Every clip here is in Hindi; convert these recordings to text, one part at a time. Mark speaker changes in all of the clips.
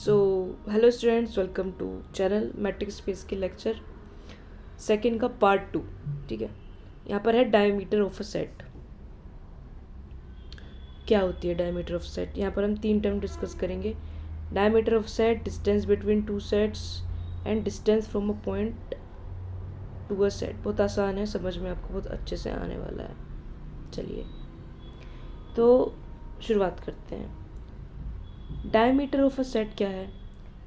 Speaker 1: So hello students, welcome to channel metric space के लेक्चर सेकंड का पार्ट 2। ठीक है, यहाँ पर है डायमीटर ऑफ अ सेट। क्या होती है डायमीटर ऑफ सेट? यहाँ पर हम 3 टर्म डिस्कस करेंगे। Diameter of set, distance between two sets and distance from a point to a set. बहुत आसान है, समझ में आपको बहुत अच्छे से आने वाला है। चलिए तो शुरुआत करते हैं। डायमीटर ऑफ अ सेट क्या है?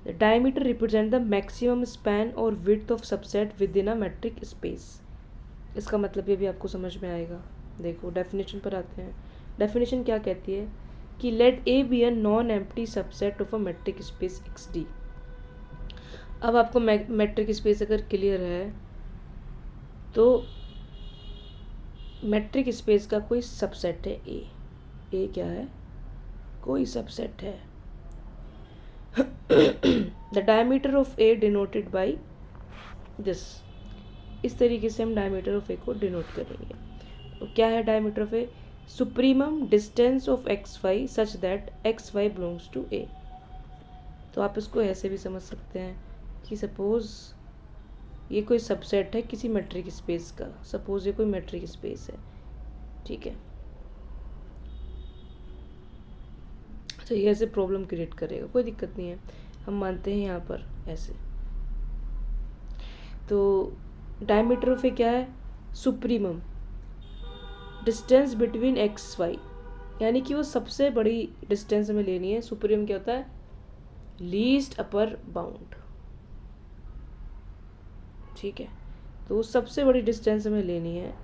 Speaker 1: The diameter represent the maximum span or width of subset within a metric space। इसका मतलब ये भी आपको समझ में आएगा। देखो डेफिनेशन पर आते हैं। डेफिनेशन क्या कहती है कि let A be a non empty subset of a metric space X d. अब आपको मेट्रिक स्पेस अगर क्लियर है तो मेट्रिक स्पेस का कोई सबसेट है ए। ए क्या है? कोई सबसेट है। The diameter of A denoted by this. इस तरीके से हम डायमीटर ऑफ ए को डिनोट करेंगे। तो क्या है diameter of A? Supremum distance of X Y such that X Y belongs to A. तो आप इसको ऐसे भी समझ सकते हैं कि सपोज ये कोई सबसेट है किसी मेट्रिक स्पेस का। सपोज ये कोई मेट्रिक स्पेस है, ठीक है। अच्छा, ये ऐसे प्रॉब्लम क्रिएट करेगा, कोई दिक्कत नहीं है, हम मानते हैं यहाँ पर ऐसे। तो डायमीटर ऑफ ए क्या है? Supremum distance between x y, यानी कि वो सबसे बड़ी डिस्टेंस हमें लेनी है। सुप्रीमम क्या होता है? लीस्ट अपर बाउंड, ठीक है। तो सबसे बड़ी डिस्टेंस हमें लेनी है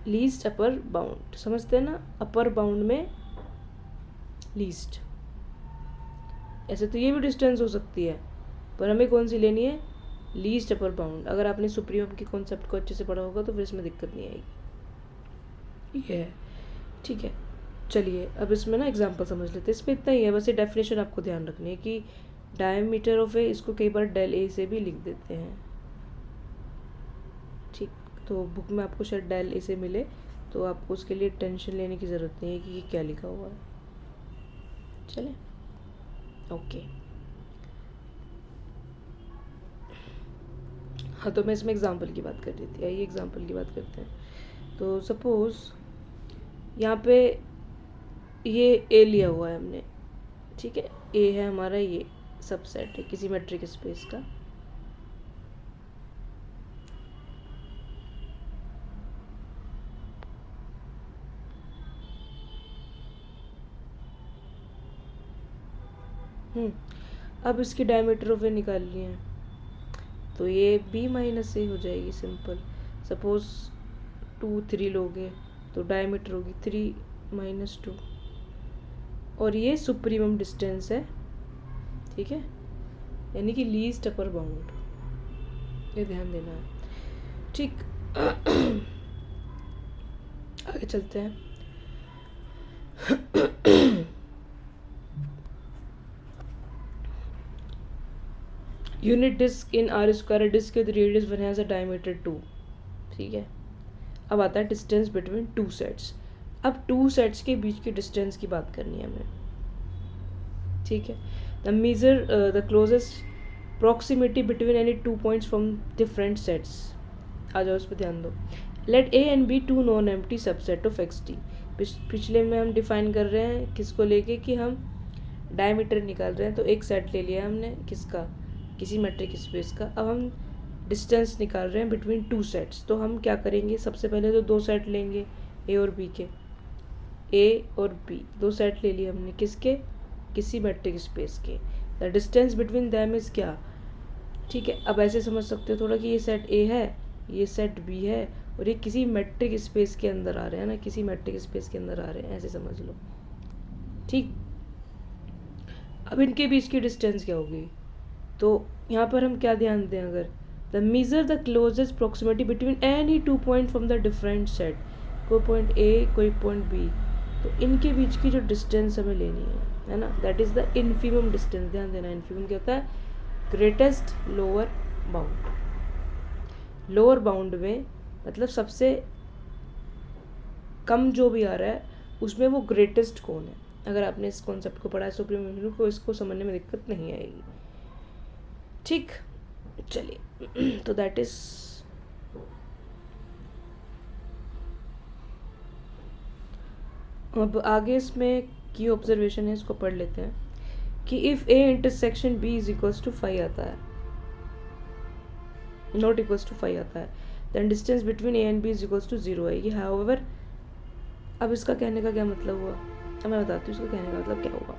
Speaker 1: लीस्ट अपर बाउंड। समझते हैं ना? अपर बाउंड में लीस्ट। ऐसे तो ये भी डिस्टेंस हो सकती है, पर हमें कौन सी लेनी है? Least upper bound. अगर आपने सुप्रीमम की कॉन्सेप्ट को अच्छे से पढ़ा होगा तो फिर इसमें दिक्कत नहीं आएगी। ये है, ठीक है। चलिए अब इसमें ना एग्जांपल समझ लेते हैं। इसमें इतना ही है, बस ये डेफिनेशन आपको ध्यान रखनी है कि डायमीटर ऑफ ए, इसको कई बार डेल ए से भी लिख देते हैं, ठीक। तो बुक में आपको शायद डेल ए से मिले, तो आपको उसके लिए टेंशन लेने की ज़रूरत नहीं है कि ये क्या लिखा हुआ है। चले, ओके। हाँ, तो मैं इसमें एग्जांपल की बात कर रही थी। आइए एग्जांपल की बात करते हैं। तो सपोज यहाँ पे ये ए लिया हुआ है हमने, ठीक है। ए है हमारा, ये सबसेट है किसी मेट्रिक स्पेस का। अब इसकी डायमीटर ऑफ ए निकालनी है, तो ये बी माइनस ए हो जाएगी, सिंपल। सपोज 2 3 लोगे तो डायमीटर होगी 3 माइनस 2, और ये सुप्रीमम डिस्टेंस है, ठीक है, यानी कि लीस्ट अपर बाउंड। ये ध्यान देना है, ठीक। आगे चलते हैं। Unit disc in R square, disc with radius 1 has a diameter 2, ठीक है। अब आता है डिस्टेंस बिटवीन टू सेट्स। अब टू सेट्स के बीच की डिस्टेंस की बात करनी है हमें, ठीक है। The measure the closest proximity between any 2 points from different sets. आ जाओ, उस पर ध्यान दो। Let A and B 2 non empty subset of X T. पिछले में हम डिफाइन कर रहे हैं किसको लेके, कि हम डायमीटर निकाल रहे हैं। तो एक सेट ले लिया हमने, किसका? किसी मेट्रिक स्पेस का। अब हम डिस्टेंस निकाल रहे हैं बिटवीन टू सेट्स। तो हम क्या करेंगे? सबसे पहले तो 2 सेट लेंगे, ए और बी के। ए और बी 2 सेट ले लिए हमने, किसके? किसी मेट्रिक स्पेस के। The distance between them is क्या, ठीक है। अब ऐसे समझ सकते हो थोड़ा कि ये सेट ए है, ये सेट बी है, और ये किसी मेट्रिक स्पेस के अंदर आ रहे हैं ना, किसी मेट्रिक स्पेस के अंदर आ रहे हैं, ऐसे समझ लो, ठीक। अब इनके बीच की डिस्टेंस क्या होगी? तो यहाँ पर हम क्या ध्यान दें? अगर the measure the closest proximity between any 2 point from the different set, कोई पॉइंट ए कोई पॉइंट बी, तो इनके बीच की जो डिस्टेंस हमें लेनी है ना, that is the infimum distance. ध्यान देना, इन्फीमम क्या होता है? Greatest lower bound. Lower bound में मतलब सबसे कम जो भी आ रहा है उसमें वो ग्रेटेस्ट कौन है, अगर आपने इस कॉन्सेप्ट को पढ़ा है सुप्रीम इन्फिनिम को, इसको समझने में दिक्कत नहीं आएगी। ठीक, चलिए तो दैट इज अब आगे इसमें की ऑब्जर्वेशन है, इसको पढ़ लेते हैं कि if A intersection B is equals to 5 आता है, नॉट इक्वल्स टू 5 आता है, then distance between A and B is equals to 0 आएगी। हाउएवर, अब इसका कहने का क्या मतलब हुआ, अब मैं बताती हूँ इसका कहने का मतलब क्या होगा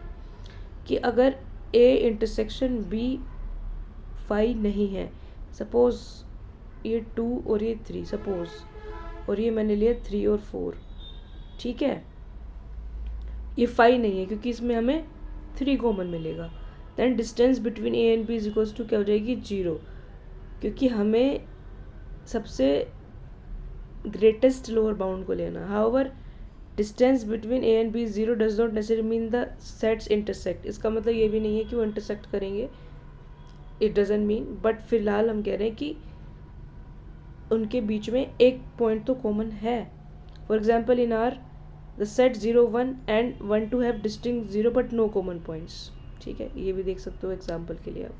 Speaker 1: कि अगर ए इंटरसेक्शन बी 5 नहीं है, सपोज ये 2 और ये 3 सपोज, और ये मैंने लिया 3 और 4, ठीक है, ये 5 नहीं है क्योंकि इसमें हमें 3 कॉमन मिलेगा, then distance between A and B is equals to क्या हो जाएगी 0, क्योंकि हमें सबसे ग्रेटेस्ट लोअर बाउंड को लेना। However distance between A and B 0 does not necessary mean the sets intersect, इसका मतलब ये भी नहीं है कि वो इंटरसेक्ट करेंगे, इट डजंट मीन, बट फिलहाल हम कह रहे हैं कि उनके बीच में एक पॉइंट तो कॉमन है। For example in R the set 0 1 and 1 2 have distinct 0 but no common points, ठीक है, ये भी देख सकते हो एग्जाम्पल के लिए आप।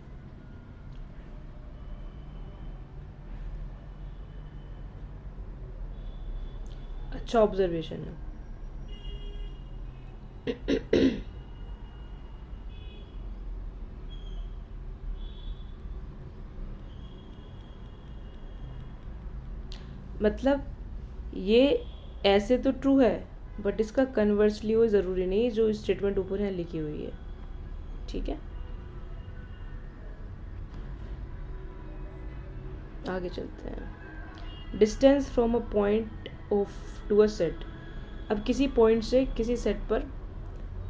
Speaker 1: अच्छा ऑब्जर्वेशन है। मतलब ये ऐसे तो ट्रू है, बट इसका कन्वर्सली वो ज़रूरी नहीं जो स्टेटमेंट ऊपर यहाँ लिखी हुई है, ठीक है। आगे चलते हैं। Distance from a point of to a set, अब किसी पॉइंट से किसी सेट पर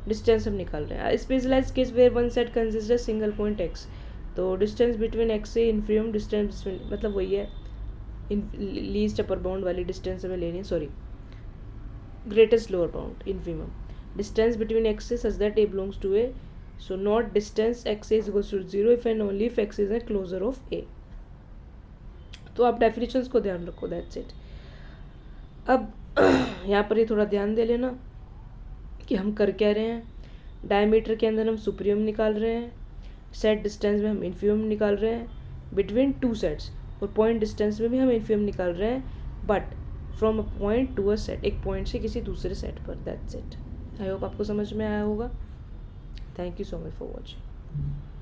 Speaker 1: डिस्टेंस हम निकाल रहे हैं। Specialise case where one set consists single point X, तो डिस्टेंस बिटवीन एक्स से इन्फीरियम डिस्टेंस मतलब वही है, लीस्ट अपर बाउंड वाली डिस्टेंस हमें लेनी है, sorry greatest lower bound infimum distance between X से such that A belongs to A, so not distance X is equals to 0 if and only if X is a closure of A. तो आप डेफिनेशंस को ध्यान रखो, दैट्स इट। अब यहाँ पर ये थोड़ा ध्यान दे लेना कि हम कर क्या रहे हैं। डायमीटर के अंदर हम सुप्रीम निकाल रहे हैं, सेट डिस्टेंस में हम इन्फीरियम निकाल रहे हैं बिटवीन टू सेट्स, और पॉइंट डिस्टेंस में भी हम इन्फीरियम निकाल रहे हैं, but from a point to a set, एक पॉइंट से किसी दूसरे सेट पर, दैट्स इट। आई होप आपको समझ में आया होगा। Thank you so much for watching.